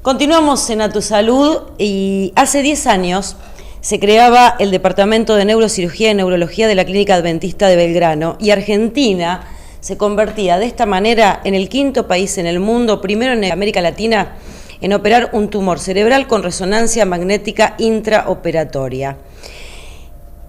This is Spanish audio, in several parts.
Continuamos en A Tu Salud y hace 10 años se creaba el Departamento de Neurocirugía y Neurología de la Clínica Adventista de Belgrano y Argentina se convertía de esta manera en el quinto país en el mundo, primero en América Latina, en operar un tumor cerebral con resonancia magnética intraoperatoria.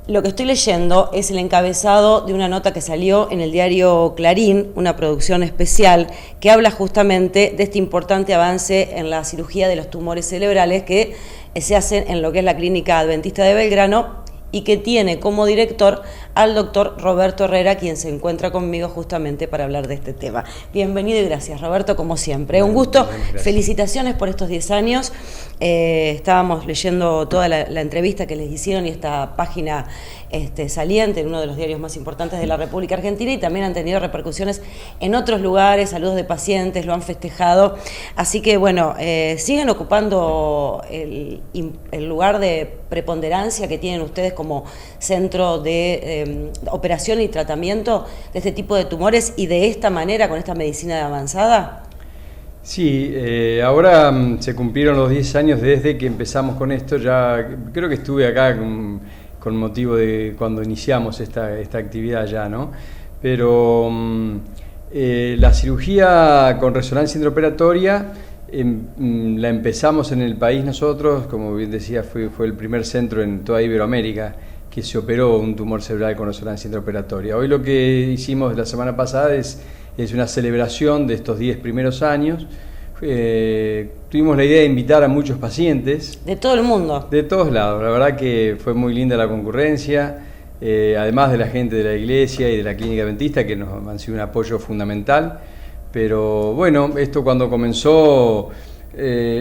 Lo que estoy leyendo es el encabezado de una nota que salió en el diario Clarín, una producción especial, que habla justamente de este importante avance en la cirugía de los tumores cerebrales que se hacen en lo que es la Clínica Adventista de Belgrano y que tiene como director al doctor Roberto Herrera, quien se encuentra conmigo justamente para hablar de este tema. Bienvenido y gracias, Roberto, como siempre. Un gusto, felicitaciones por estos 10 años. Estábamos leyendo toda la entrevista que les hicieron y esta página saliente en uno de los diarios más importantes de la República Argentina, y también han tenido repercusiones en otros lugares, saludos de pacientes, lo han festejado. Así que, bueno, siguen ocupando el lugar de preponderancia que tienen ustedes como centro de operación y tratamiento de este tipo de tumores y de esta manera, con esta medicina avanzada. Sí, ahora se cumplieron los 10 años desde que empezamos con esto. Ya creo que estuve acá con motivo de cuando iniciamos esta actividad ya, ¿no? Pero la cirugía con resonancia intraoperatoria la empezamos en el país nosotros, como bien decía, fue el primer centro en toda Iberoamérica que se operó un tumor cerebral con resonancia intraoperatoria. Hoy lo que hicimos la semana pasada es una celebración de estos 10 primeros años. Tuvimos la idea de invitar a muchos pacientes. De todo el mundo. De todos lados. La verdad que fue muy linda la concurrencia, además de la gente de la iglesia y de la Clínica Adventista, que nos han sido un apoyo fundamental. Pero bueno, esto cuando comenzó,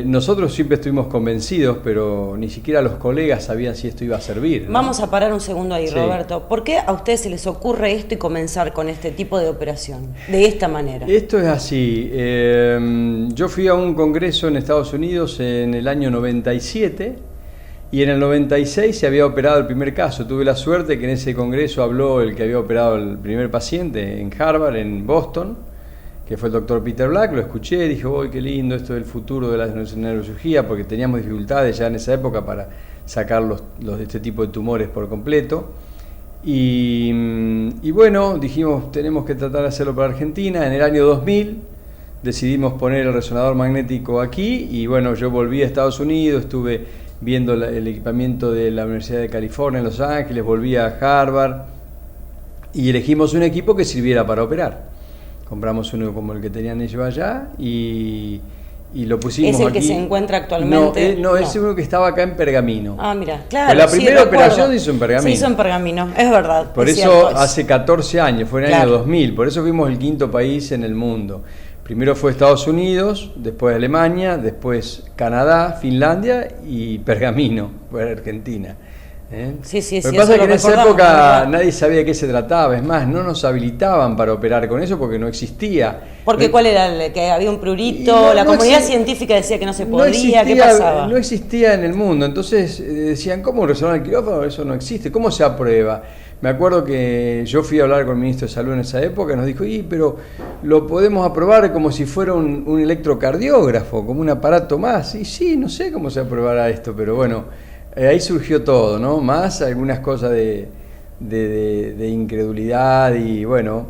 nosotros siempre estuvimos convencidos, pero ni siquiera los colegas sabían si esto iba a servir, ¿no? Vamos a parar un segundo ahí, sí. Roberto. ¿Por qué a ustedes se les ocurre esto y comenzar con este tipo de operación, de esta manera? Esto es así. Yo fui a un congreso en Estados Unidos en el año 97 y en el 96 se había operado el primer caso. Tuve la suerte que en ese congreso habló el que había operado el primer paciente en Harvard, en Boston, que fue el doctor Peter Black. Lo escuché, dije, ¡uy, qué lindo esto del futuro de la neurocirugía! Porque teníamos dificultades ya en esa época para sacar los de este tipo de tumores por completo. Y bueno, dijimos, tenemos que tratar de hacerlo para Argentina. En el año 2000 decidimos poner el resonador magnético aquí y bueno, yo volví a Estados Unidos, estuve viendo el equipamiento de la Universidad de California en Los Ángeles, volví a Harvard y elegimos un equipo que sirviera para operar. Compramos uno como el que tenían ellos allá y lo pusimos aquí. ¿Es el que se encuentra actualmente? No, es uno que estaba acá en Pergamino. Ah, mira, claro. Pues la primera operación se hizo en Pergamino. Se hizo en Pergamino, es verdad. Por eso cierto, hace 14 años, fue en el año 2000, por eso fuimos el quinto país en el mundo. Primero fue Estados Unidos, después Alemania, después Canadá, Finlandia y Pergamino, fue Argentina. Sí, Lo que pasa es que en esa época nadie sabía de qué se trataba, es más, no nos habilitaban para operar con eso porque no existía. Porque ¿cuál era? ¿Que había un prurito? La comunidad científica decía que no se podía, ¿qué pasaba? No existía en el mundo, entonces decían, ¿cómo resonar el quirófano? Eso no existe, ¿cómo se aprueba? Me acuerdo que yo fui a hablar con el ministro de Salud en esa época y nos dijo, pero lo podemos aprobar como si fuera un electrocardiógrafo, como un aparato más. Y sí, no sé cómo se aprobará esto, pero bueno, ahí surgió todo, ¿no? Más algunas cosas de incredulidad y bueno,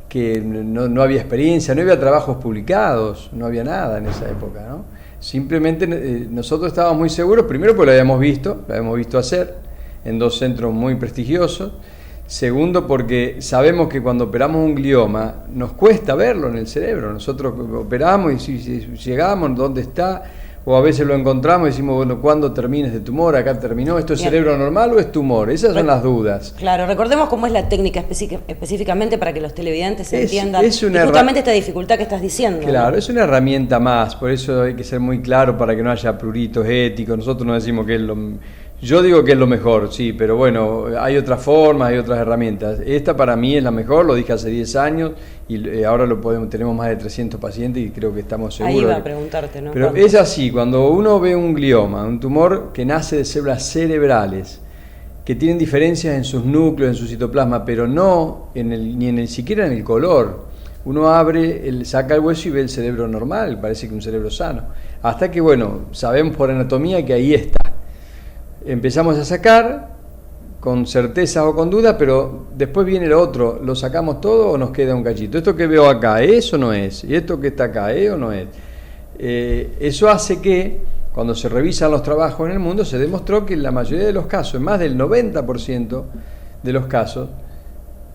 que no había experiencia, no había trabajos publicados, no había nada en esa época, ¿no? Simplemente nosotros estábamos muy seguros, primero porque lo habíamos visto hacer en 2 centros muy prestigiosos. Segundo, porque sabemos que cuando operamos un glioma nos cuesta verlo en el cerebro. Nosotros operamos y si llegamos, ¿dónde está? O a veces lo encontramos y decimos, bueno, ¿cuándo termina este tumor? ¿Acá terminó? ¿Esto es cerebro normal o es tumor? Esas son las dudas. Claro, recordemos cómo es la técnica específicamente para que los televidentes entiendan justamente esta dificultad que estás diciendo. Claro, ¿no? Es una herramienta más, por eso hay que ser muy claro para que no haya pruritos éticos. Nosotros no decimos que es lo... Yo digo que es lo mejor, sí, pero bueno, hay otras formas, hay otras herramientas. Esta para mí es la mejor, lo dije hace 10 años y ahora tenemos más de 300 pacientes y creo que estamos seguros. Ahí iba a preguntarte, ¿no? Pero es así, cuando uno ve un glioma, un tumor que nace de células cerebrales, que tienen diferencias en sus núcleos, en su citoplasma, pero no siquiera en el color. Uno saca el hueso y ve el cerebro normal, parece que un cerebro sano. hasta que, bueno, sabemos por anatomía que ahí está. Empezamos a sacar con certeza o con duda, pero después viene lo otro, ¿lo sacamos todo o nos queda un cachito? Esto que veo acá, ¿es o no es? ¿Y esto que está acá, es o no es? Eso hace que, cuando se revisan los trabajos en el mundo, se demostró que en la mayoría de los casos, en más del 90% de los casos,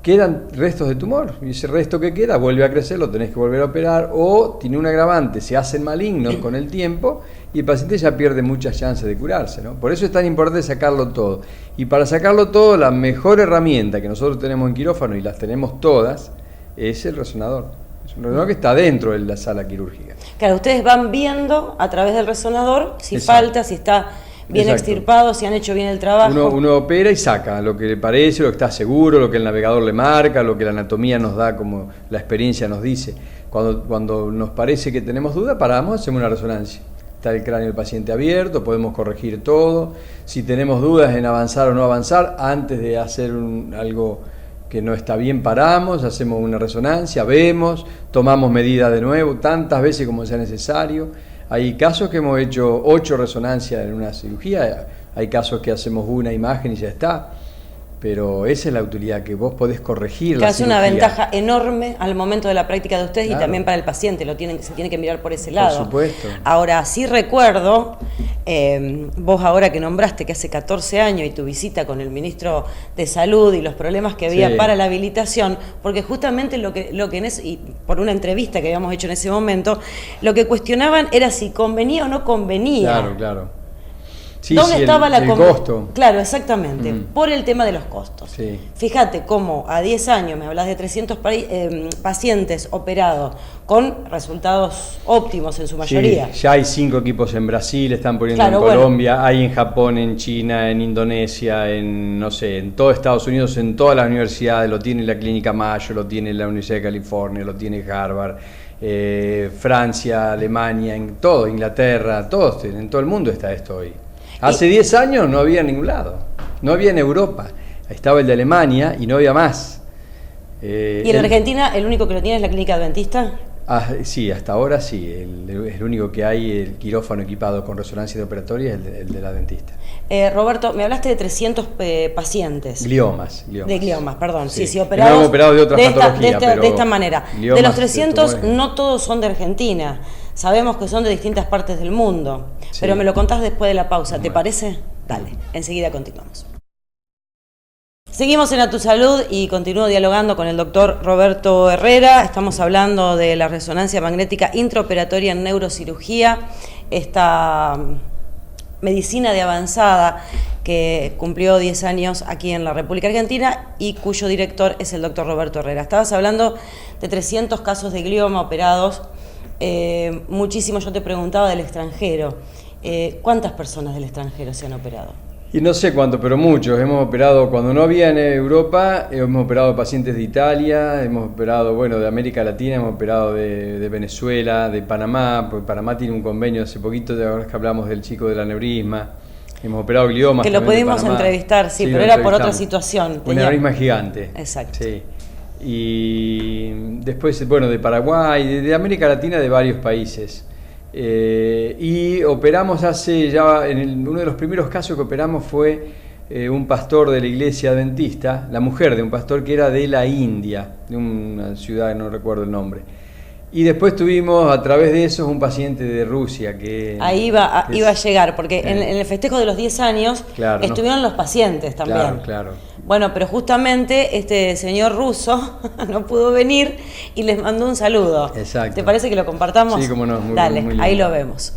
quedan restos de tumor, y ese resto que queda vuelve a crecer, lo tenés que volver a operar, o tiene un agravante, se hacen malignos con el tiempo y el paciente ya pierde muchas chances de curarse, ¿no? Por eso es tan importante sacarlo todo. Y para sacarlo todo, la mejor herramienta que nosotros tenemos en quirófano, y las tenemos todas, es el resonador. Es un resonador que está dentro de la sala quirúrgica. Claro, ustedes van viendo a través del resonador si Exacto. falta, si está bien Exacto. extirpado, si han hecho bien el trabajo. Uno opera y saca lo que le parece, lo que está seguro, lo que el navegador le marca, lo que la anatomía nos da, como la experiencia nos dice. Cuando nos parece que tenemos duda, paramos, hacemos una resonancia. Está el cráneo del paciente abierto, podemos corregir todo. Si tenemos dudas en avanzar o no avanzar, antes de hacer algo que no está bien, paramos, hacemos una resonancia, vemos, tomamos medidas de nuevo, tantas veces como sea necesario. Hay casos que hemos hecho 8 resonancias en una cirugía, hay casos que hacemos una imagen y ya está, pero esa es la utilidad, que vos podés corregir la hace cirugía. una ventaja enorme al momento de la práctica de ustedes, Claro. Y también para el paciente, se tiene que mirar por ese lado. Por supuesto. Ahora, sí recuerdo, vos ahora que nombraste que hace 14 años y tu visita con el ministro de Salud y los problemas que había Sí. para la habilitación, porque justamente lo que y por una entrevista que habíamos hecho en ese momento, lo que cuestionaban era si convenía o no convenía. Claro, claro. Sí, ¿Dónde sí, estaba el costo? Claro, exactamente, por el tema de los costos. Sí. Fíjate cómo a 10 años me hablas de 300 pacientes operados con resultados óptimos en su mayoría. Sí, ya hay 5 equipos en Brasil, están poniendo Claro, en Colombia, hay en Japón, en China, en Indonesia, en todo Estados Unidos, en todas las universidades, lo tiene la Clínica Mayo, lo tiene la Universidad de California, lo tiene Harvard, Francia, Alemania, en todo, Inglaterra, todos, en todo el mundo está esto hoy. Hace 10 años no había en ningún lado, no había en Europa, estaba el de Alemania y no había más. ¿Y en Argentina el único que lo tiene es la Clínica Adventista? Sí, hasta ahora sí, el único que hay, el quirófano equipado con resonancia operatoria, es el de la Adventista. Roberto, me hablaste de 300 pacientes. Gliomas. De gliomas, perdón. Sí, Sí, operados. No hemos operado de otra patología, pero de esta manera. gliomas, De los 300, tumores. no todos son de Argentina. Sabemos que son de distintas partes del mundo. Sí. Pero me lo contás después de la pausa, ¿te Bueno. parece? Dale, enseguida continuamos. Seguimos en A Tu Salud y continúo dialogando con el doctor Roberto Herrera. Estamos hablando de la resonancia magnética intraoperatoria en neurocirugía, esta medicina de avanzada que cumplió 10 años aquí en la República Argentina y cuyo director es el doctor Roberto Herrera. Estabas hablando de 300 casos de glioma operados, muchísimo. Yo te preguntaba del extranjero. ¿Cuántas personas del extranjero se han operado? Y no sé cuánto, pero muchos. Hemos operado, cuando no había en Europa, hemos operado pacientes de Italia, hemos operado, bueno, de América Latina, hemos operado de Venezuela, de Panamá, porque Panamá tiene un convenio hace poquito, de ahora que hablamos del chico del aneurisma. Hemos operado gliomas. Que lo también de pudimos Panamá. entrevistar, sí, lo pero era por otra entrevistamos. situación. Un aneurisma gigante. Exacto. Sí. Y después, bueno, de Paraguay, de América Latina, de varios países. Y operamos uno de los primeros casos que operamos fue un pastor de la iglesia adventista, la mujer de un pastor que era de la India, de una ciudad, no recuerdo el nombre. Y después tuvimos a través de eso un paciente de Rusia que... Ahí iba a llegar, porque en el festejo de los 10 años Claro, estuvieron los pacientes también. Claro, claro. Bueno, pero justamente este señor ruso no pudo venir y les mandó un saludo. Exacto. ¿Te parece que lo compartamos? Sí, cómo no, Dale, muy lindo. ahí lo vemos.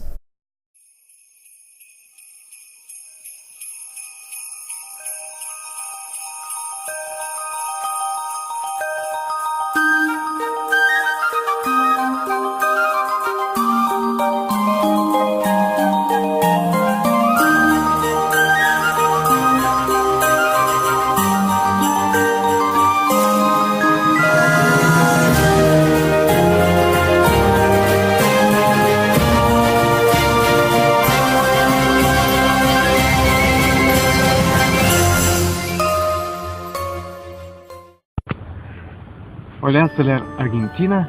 Hola, Solar Argentina.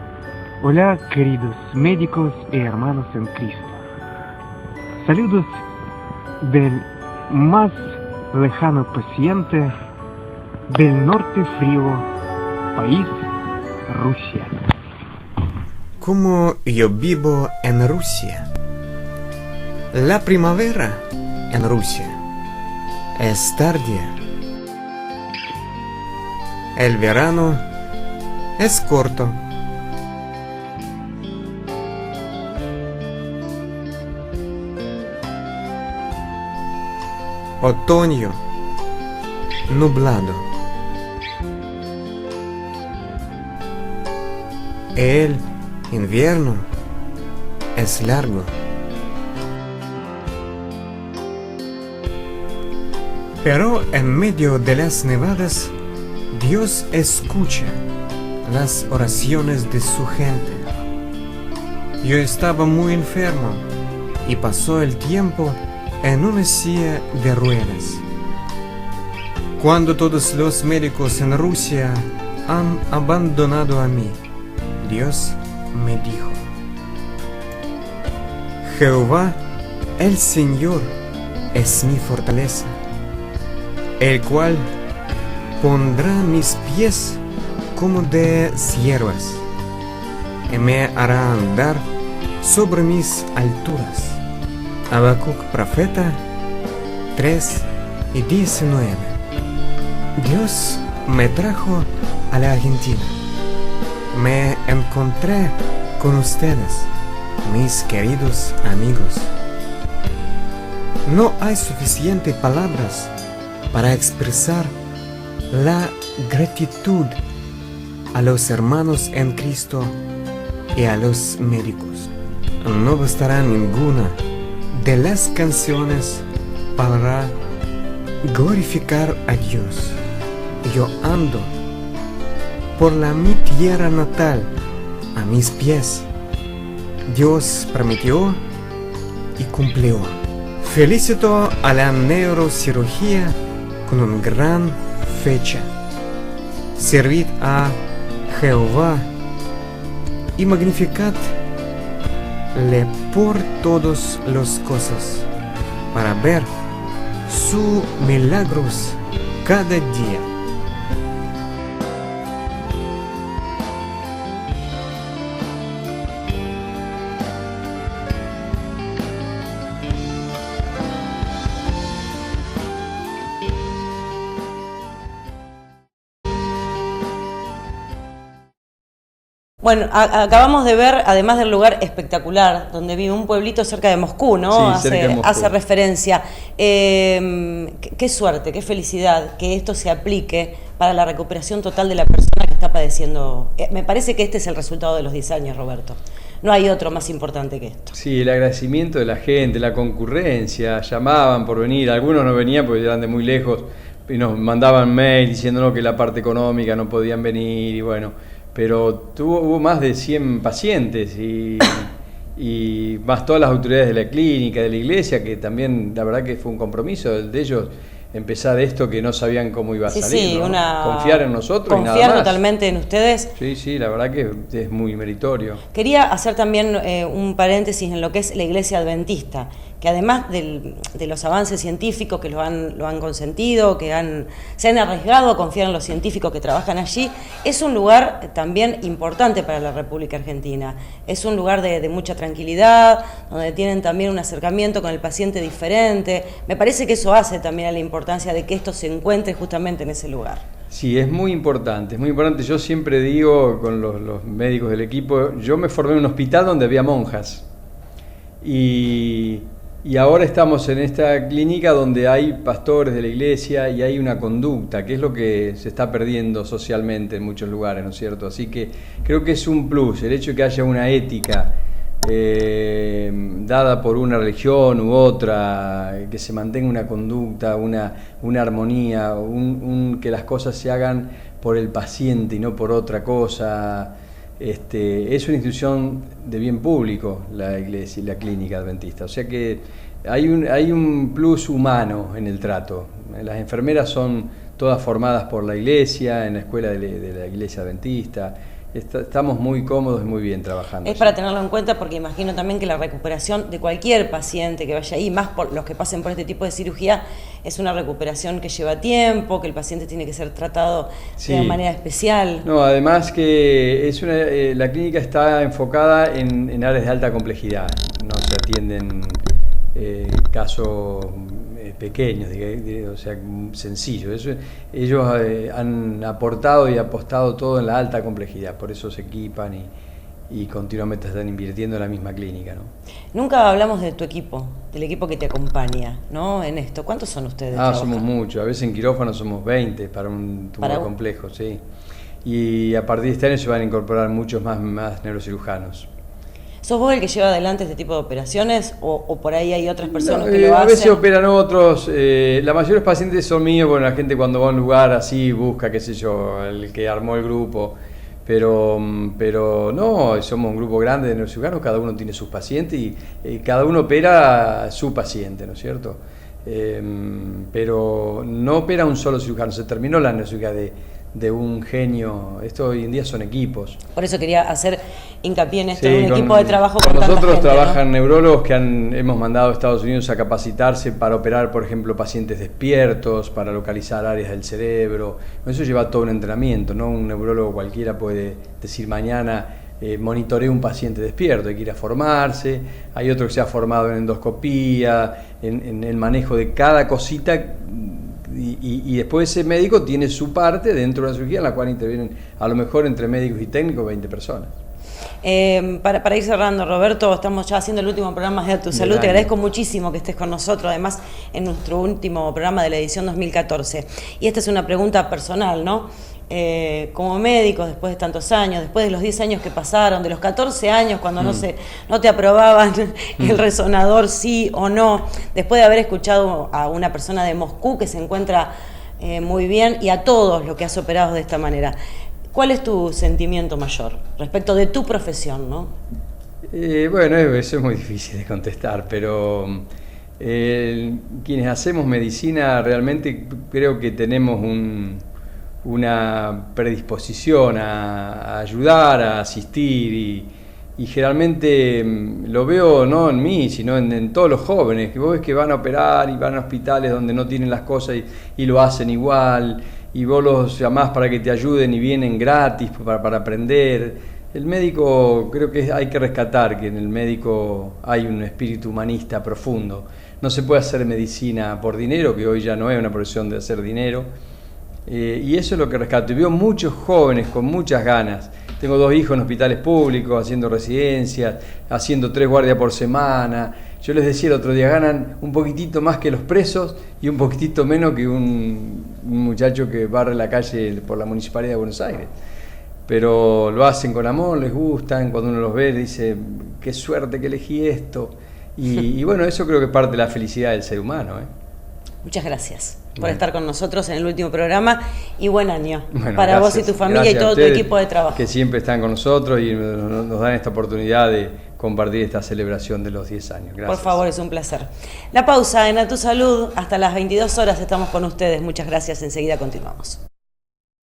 Hola, queridos médicos y hermanos en Cristo. Saludos del más lejano paciente del norte frío, país Rusia. Como yo vivo en Rusia, la primavera en Rusia es tardía. El verano es corto. Otoño nublado. El invierno es largo. Pero en medio de las nevadas, Dios escucha las oraciones de su gente. Yo estaba muy enfermo y pasó el tiempo en una silla de ruedas. Cuando todos los médicos en Rusia han abandonado a mí, Dios me dijo: Jehová, el Señor, es mi fortaleza, el cual pondrá mis pies como de ciervas y me hará andar sobre mis alturas. Habacuc profeta 3:19. Dios me trajo a la Argentina. Me encontré con ustedes, mis queridos amigos. No hay suficientes palabras para expresar la gratitud a los hermanos en Cristo y a los médicos. No bastará ninguna de las canciones para glorificar a Dios. Yo ando por mi tierra natal, a mis pies. Dios prometió y cumplió. Felicito a la neurocirugía con una gran fecha. Servid a Jehová y magnificadle por todas las cosas, para ver sus milagros cada día. Bueno, acabamos de ver, además del lugar espectacular donde vive un pueblito cerca de Moscú, ¿no? Sí, cerca de Moscú. Hace referencia. Qué suerte, qué felicidad que esto se aplique para la recuperación total de la persona que está padeciendo. Me parece que este es el resultado de los 10 años, Roberto. No hay otro más importante que esto. Sí, el agradecimiento de la gente, la concurrencia, llamaban por venir, algunos no venían porque eran de muy lejos y nos mandaban mail diciéndonos que la parte económica no podían venir y bueno, pero hubo más de 100 pacientes y más todas las autoridades de la clínica, de la iglesia, que también la verdad que fue un compromiso de ellos empezar esto que no sabían cómo iba a salir, ¿no? Confiar en nosotros y nada más. Confiar totalmente en ustedes. Sí, la verdad que es muy meritorio. Quería hacer también un paréntesis en lo que es la Iglesia Adventista, que además de los avances científicos que lo han consentido, se han arriesgado a confiar en los científicos que trabajan allí, es un lugar también importante para la República Argentina. Es un lugar de mucha tranquilidad, donde tienen también un acercamiento con el paciente diferente. Me parece que eso hace también a la importancia de que esto se encuentre justamente en ese lugar. Sí, es muy importante, es muy importante. Yo siempre digo con los médicos del equipo, yo me formé en un hospital donde había monjas y ahora estamos en esta clínica donde hay pastores de la iglesia y hay una conducta, que es lo que se está perdiendo socialmente en muchos lugares, ¿no es cierto? Así que creo que es un plus, el hecho de que haya una ética dada por una religión u otra, que se mantenga una conducta, una armonía, que las cosas se hagan por el paciente y no por otra cosa. Es una institución de bien público la iglesia y la clínica adventista, o sea que hay un plus humano en el trato. Las enfermeras son todas formadas por la iglesia, en la escuela de la iglesia adventista, estamos muy cómodos y muy bien trabajando. Es para tenerlo en cuenta porque imagino también que la recuperación de cualquier paciente que vaya ahí, más por los que pasen por este tipo de cirugía, es una recuperación que lleva tiempo, que el paciente tiene que ser tratado de manera especial. No, además que la clínica está enfocada en áreas de alta complejidad, no se atienden casos pequeños, o sea, sencillos. Ellos han aportado y apostado todo en la alta complejidad, por eso se equipan y continuamente están invirtiendo en la misma clínica, ¿no? Nunca hablamos de tu equipo, del equipo que te acompaña, ¿no? En esto. ¿Cuántos son ustedes? Somos muchos, a veces en quirófano somos 20 para un tumor complejo, sí. Y a partir de este año se van a incorporar muchos más neurocirujanos. ¿Sos vos el que lleva adelante este tipo de operaciones o por ahí hay otras personas que lo hacen? A veces operan otros, la mayoría de los pacientes son míos, bueno, la gente cuando va a un lugar así busca, qué sé yo, el que armó el grupo, pero no, somos un grupo grande de neurocirujanos, cada uno tiene sus pacientes y cada uno opera a su paciente, ¿no es cierto? Pero no opera un solo cirujano, se terminó la neurocirugía de un genio. Esto hoy en día son equipos. Por eso quería hacer hincapié en esto, un equipo de trabajo con nosotros gente, trabajan, ¿no?, neurólogos que hemos mandado a Estados Unidos a capacitarse para operar, por ejemplo, pacientes despiertos, para localizar áreas del cerebro. Eso lleva todo un entrenamiento, ¿no? Un neurólogo cualquiera puede decir mañana monitoreo un paciente despierto, hay que ir a formarse. Hay otro que se ha formado en endoscopía, en el manejo de cada cosita. Y después ese médico tiene su parte dentro de una cirugía en la cual intervienen a lo mejor entre médicos y técnicos 20 personas. Para ir cerrando, Roberto, estamos ya haciendo el último programa de Tu Salud. Te agradezco muchísimo que estés con nosotros, además en nuestro último programa de la edición 2014. Y esta es una pregunta personal, ¿no? Como médico, después de tantos años, después de los 10 años que pasaron, de los 14 años cuando no te aprobaban el resonador sí o no, después de haber escuchado a una persona de Moscú que se encuentra muy bien y a todos los que has operado de esta manera, ¿cuál es tu sentimiento mayor respecto de tu profesión, no? Bueno, eso es muy difícil de contestar, pero quienes hacemos medicina realmente creo que tenemos una predisposición a ayudar, a asistir y generalmente lo veo no en mí, sino en todos los jóvenes, que vos ves que van a operar y van a hospitales donde no tienen las cosas y lo hacen igual, y vos los llamás para que te ayuden y vienen gratis para aprender. El médico, creo que hay que rescatar que en el médico hay un espíritu humanista profundo. No se puede hacer medicina por dinero, que hoy ya no es una profesión de hacer dinero. Y eso es lo que rescato. Y veo muchos jóvenes con muchas ganas. Tengo 2 hijos en hospitales públicos, haciendo residencias, haciendo 3 guardias por semana. Yo les decía el otro día, ganan un poquitito más que los presos y un poquitito menos que un muchacho que barre la calle por la Municipalidad de Buenos Aires. Pero lo hacen con amor, les gustan, cuando uno los ve dice, qué suerte que elegí esto. Y bueno, eso creo que es parte de la felicidad del ser humano, ¿eh? Muchas gracias por estar con nosotros en el último programa y buen año gracias, para vos y tu familia y todo tu equipo de trabajo. Que siempre están con nosotros y nos dan esta oportunidad de compartir esta celebración de los 10 años. Gracias. Por favor, es un placer. La pausa en A Tu Salud, hasta las 22 horas estamos con ustedes. Muchas gracias, enseguida continuamos.